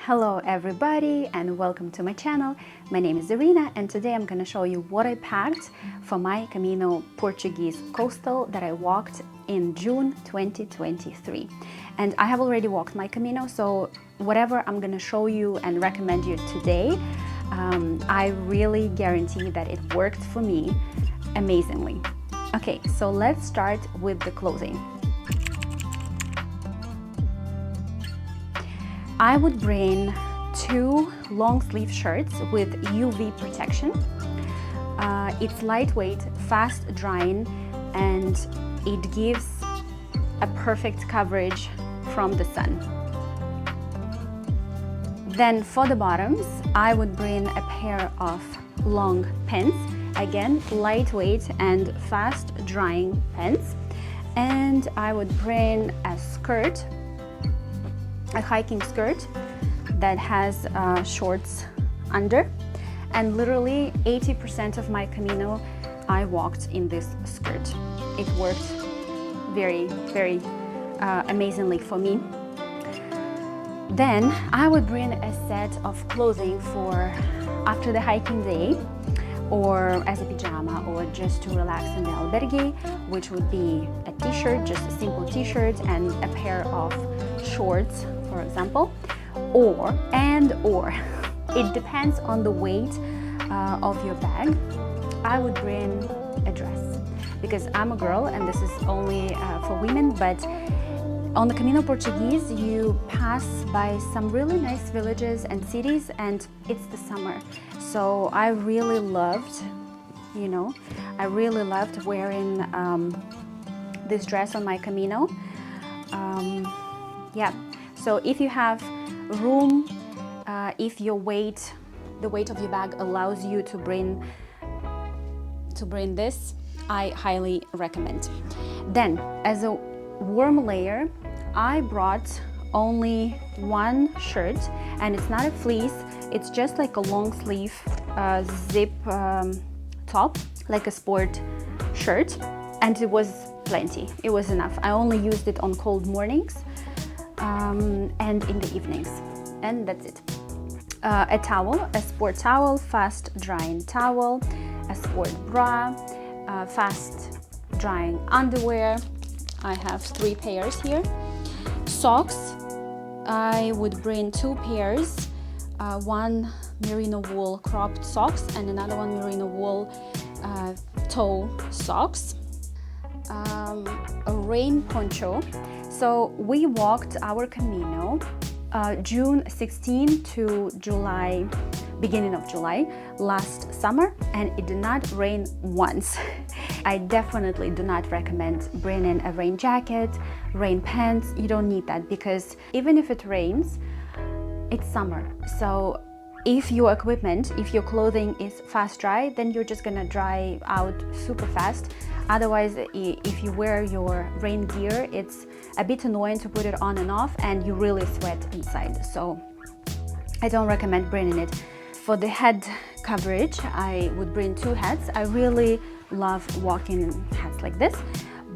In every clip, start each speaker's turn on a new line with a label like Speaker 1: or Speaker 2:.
Speaker 1: Hello everybody and welcome to my channel. My name is Irina and today I'm going to show you what I packed for my Camino Portuguese coastal that I walked in June 2023. And I have already walked my Camino, so whatever I'm going to show you and recommend you today, I really guarantee that it worked for me amazingly. Okay, so let's start with the clothing. I would bring 2 long sleeve shirts with UV protection. It's lightweight, fast drying, and it gives a perfect coverage from the sun. Then for the bottoms, I would bring a pair of long pants, again lightweight and fast drying pants. And I would bring a skirt, a hiking skirt that has shorts under, and literally 80% of my Camino I walked in this skirt. It worked very amazingly for me. Then I would bring a set of clothing for after the hiking day, or as a pajama, or just to relax in the albergue, which would be a t-shirt, just a simple t-shirt and a pair of shorts, for example, or it depends on the weight of your bag. I would bring a dress because I'm a girl and this is only for women, but on the Camino Portugues you pass by some really nice villages and cities, and it's the summer, so I really loved, wearing this dress on my Camino. Yeah, so if you have room, if the weight of your bag allows you to bring this, I highly recommend. Then as a warm layer, I brought only one shirt, and it's not a fleece, it's just like a long sleeve zip top, like a sport shirt, and it was plenty, it was enough. I only used it on cold mornings and in the evenings, and that's it. A towel, a sport towel, fast drying towel, a sport bra, fast drying underwear. I have 3 pairs here. Socks, I would bring 2 pairs, one merino wool cropped socks and another one merino wool toe socks. A rain poncho. So we walked our Camino June 16 to July, beginning of July last summer, and it did not rain once. I definitely do not recommend bringing a rain jacket, rain pants. You don't need that, because even if it rains, it's summer. So if your equipment, if your clothing is fast dry, then you're just gonna dry out super fast. Otherwise, if you wear your rain gear, it's a bit annoying to put it on and off, and you really sweat inside. So I don't recommend bringing it. For the head coverage, I would bring 2 hats. I really love walking in hats like this,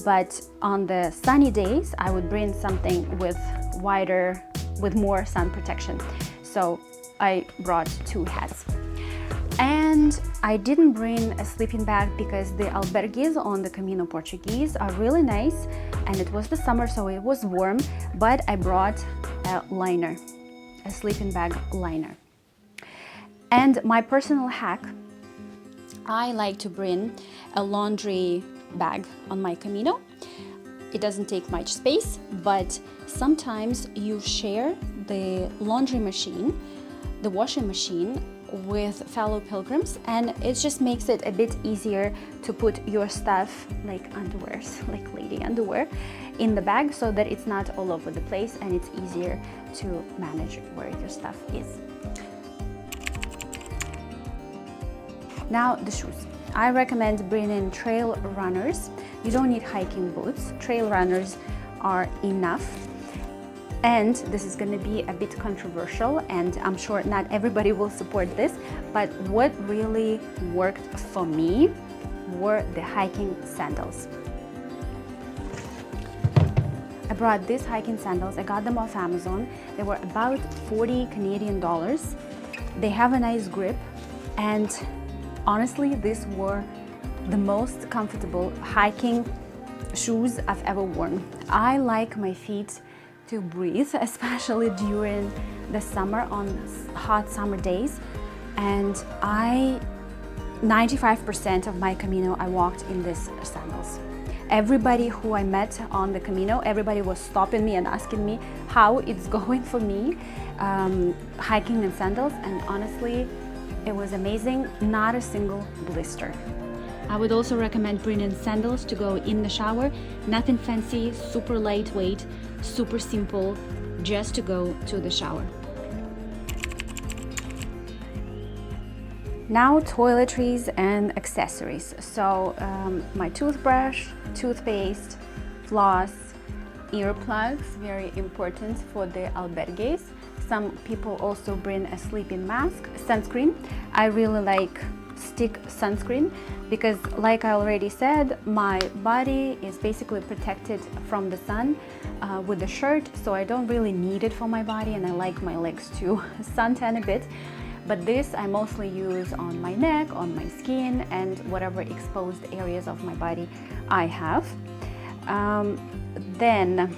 Speaker 1: but on the sunny days, I would bring something with more sun protection. So I brought 2 hats. And I didn't bring a sleeping bag because the albergues on the Camino Portugues are really nice, and it was the summer, so it was warm, but I brought a liner, a sleeping bag liner. And my personal hack, I like to bring a laundry bag on my Camino. It doesn't take much space, but sometimes you share the laundry machine, the washing machine, with fellow pilgrims, and it just makes it a bit easier to put your stuff, like underwears, like lady underwear, in the bag, so that it's not all over the place and it's easier to manage where your stuff is. Now the shoes. I recommend bringing trail runners. You don't need hiking boots. Trail runners are enough. And this is going to be a bit controversial, and I'm sure not everybody will support this, but what really worked for me were the hiking sandals. brought these hiking sandals. I got them off Amazon. They were about 40 Canadian dollars. They have a nice grip, and honestly, these were the most comfortable hiking shoes I've ever worn. I like my feet to breathe, especially during the summer on hot summer days. And 95% of my Camino, I walked in these sandals. Everybody who I met on the Camino, everybody was stopping me and asking me how it's going for me hiking in sandals, and honestly, it was amazing. Not a single blister. I would also recommend bringing sandals to go in the shower. Nothing fancy, super lightweight, super simple, just to go to the shower. Now, toiletries and accessories. So my toothbrush, toothpaste, floss, earplugs, very important for the albergues. Some people also bring a sleeping mask. Sunscreen. I really like stick sunscreen because, like I already said, my body is basically protected from the sun with the shirt, so I don't really need it for my body, and I like my legs to suntan a bit. But this I mostly use on my neck, on my skin, and whatever exposed areas of my body I have. Then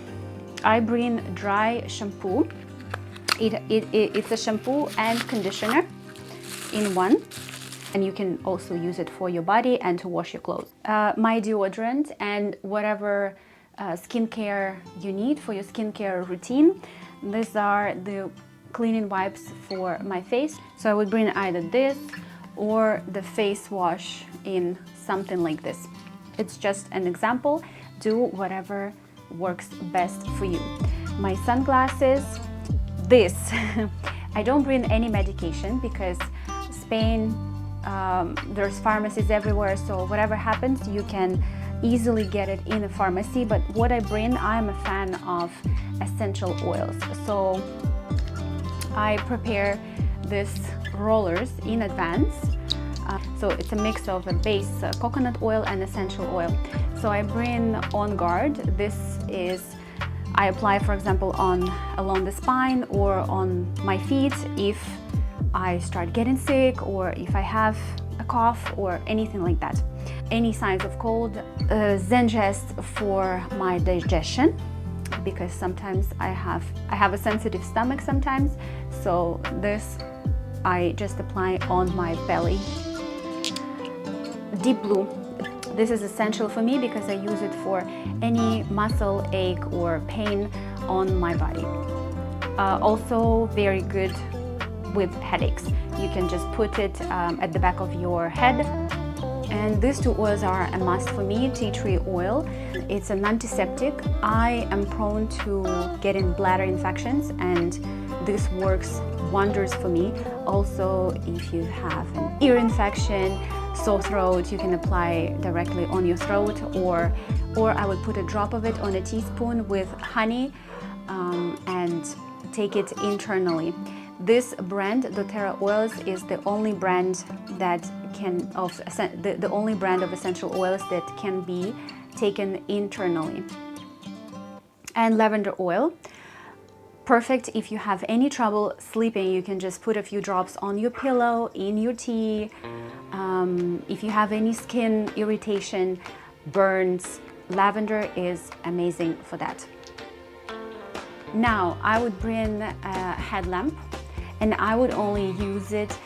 Speaker 1: I bring dry shampoo. It's a shampoo and conditioner in one, and you can also use it for your body and to wash your clothes. My deodorant and whatever skincare you need for your skincare routine. These are the cleaning wipes for my face. So I would bring either this or the face wash in something like this. It's just an example. Do whatever works best for you. My sunglasses, this. I don't bring any medication because Spain, there's pharmacies everywhere, so whatever happens, you can easily get it in a pharmacy. But what I bring, I'm a fan of essential oils. So I prepare these rollers in advance. So it's a mix of a base coconut oil and essential oil. So I bring On Guard. This is, I apply, for example, along the spine or on my feet if I start getting sick or if I have a cough or anything like that. Any signs of cold, Zengest for my digestion, because sometimes I have a sensitive stomach sometimes, so this I just apply on my belly. Deep Blue. This is essential for me because I use it for any muscle ache or pain on my body. Also very good with headaches. You can just put it at the back of your head. And these two oils are a must for me. Tea tree oil, it's an antiseptic. I am prone to getting bladder infections, and this works wonders for me. Also, if you have an ear infection, sore throat, you can apply directly on your throat, or I would put a drop of it on a teaspoon with honey and take it internally. This brand, doTERRA Oils, is the only brand that the only brand of essential oils that can be taken internally. And lavender oil, perfect if you have any trouble sleeping. You can just put a few drops on your pillow, in your tea. If you have any skin irritation, burns, lavender is amazing for that. Now I would bring a headlamp, and I would only use it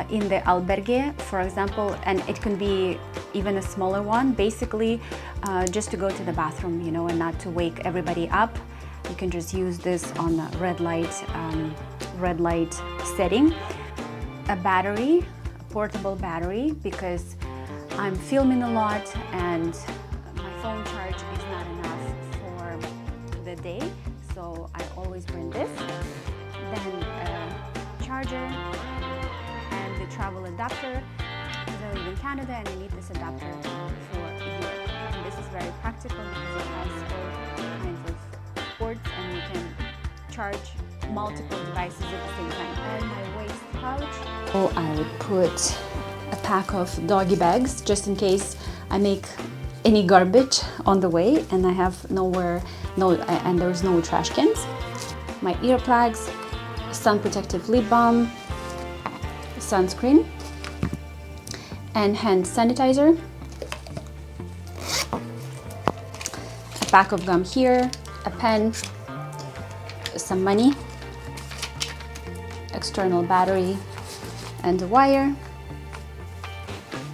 Speaker 1: in the albergue, for example, and it can be even a smaller one, basically just to go to the bathroom, you know, and not to wake everybody up. You can just use this on a red light setting. A battery, a portable battery, because I'm filming a lot and my phone charge is not enough for the day, so I always bring this. Then a charger and the travel adapter, because I live in Canada and I need this adapter for Europe. And this is very practical because it has all kinds of ports and you can charge multiple devices at the same time. And my waist pouch. So I would put a pack of doggy bags just in case I make any garbage on the way, and I have and there's no trash cans. My earplugs, sun protective lip balm, sunscreen, and hand sanitizer. A pack of gum here, a pen, some money, external battery and a wire,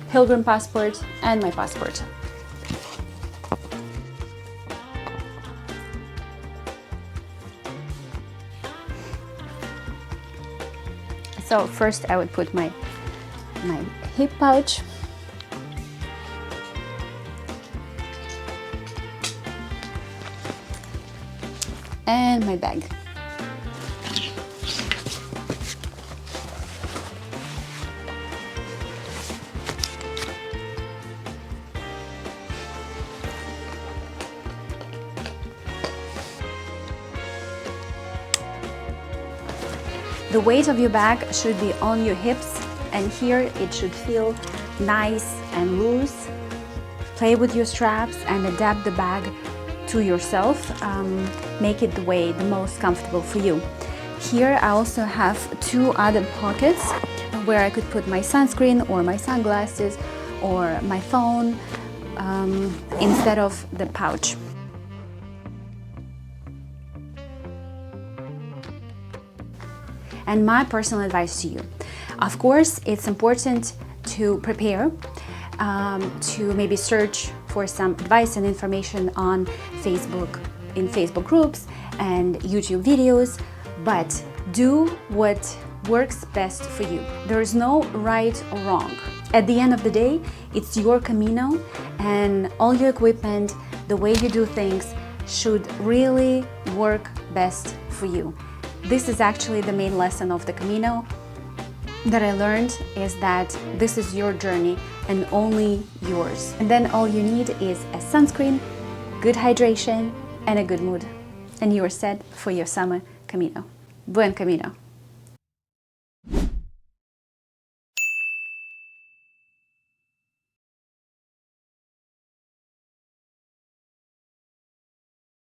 Speaker 1: pilgrim passport, and my passport. So first I would put my hip pouch, and my bag. The weight of your bag should be on your hips, and here it should feel nice and loose. Play with your straps and adapt the bag to yourself. Make it the most comfortable for you. Here I also have 2 other pockets where I could put my sunscreen or my sunglasses or my phone instead of the pouch. And my personal advice to you, of course, it's important to prepare, to maybe search for some advice and information on Facebook, in Facebook groups and YouTube videos, but do what works best for you. There is no right or wrong. At the end of the day, it's your Camino, and all your equipment, the way you do things, should really work best for you. This is actually the main lesson of the Camino that I learned, is that this is your journey and only yours. And then all you need is a sunscreen, good hydration, and a good mood. And you are set for your summer Camino. Buen Camino!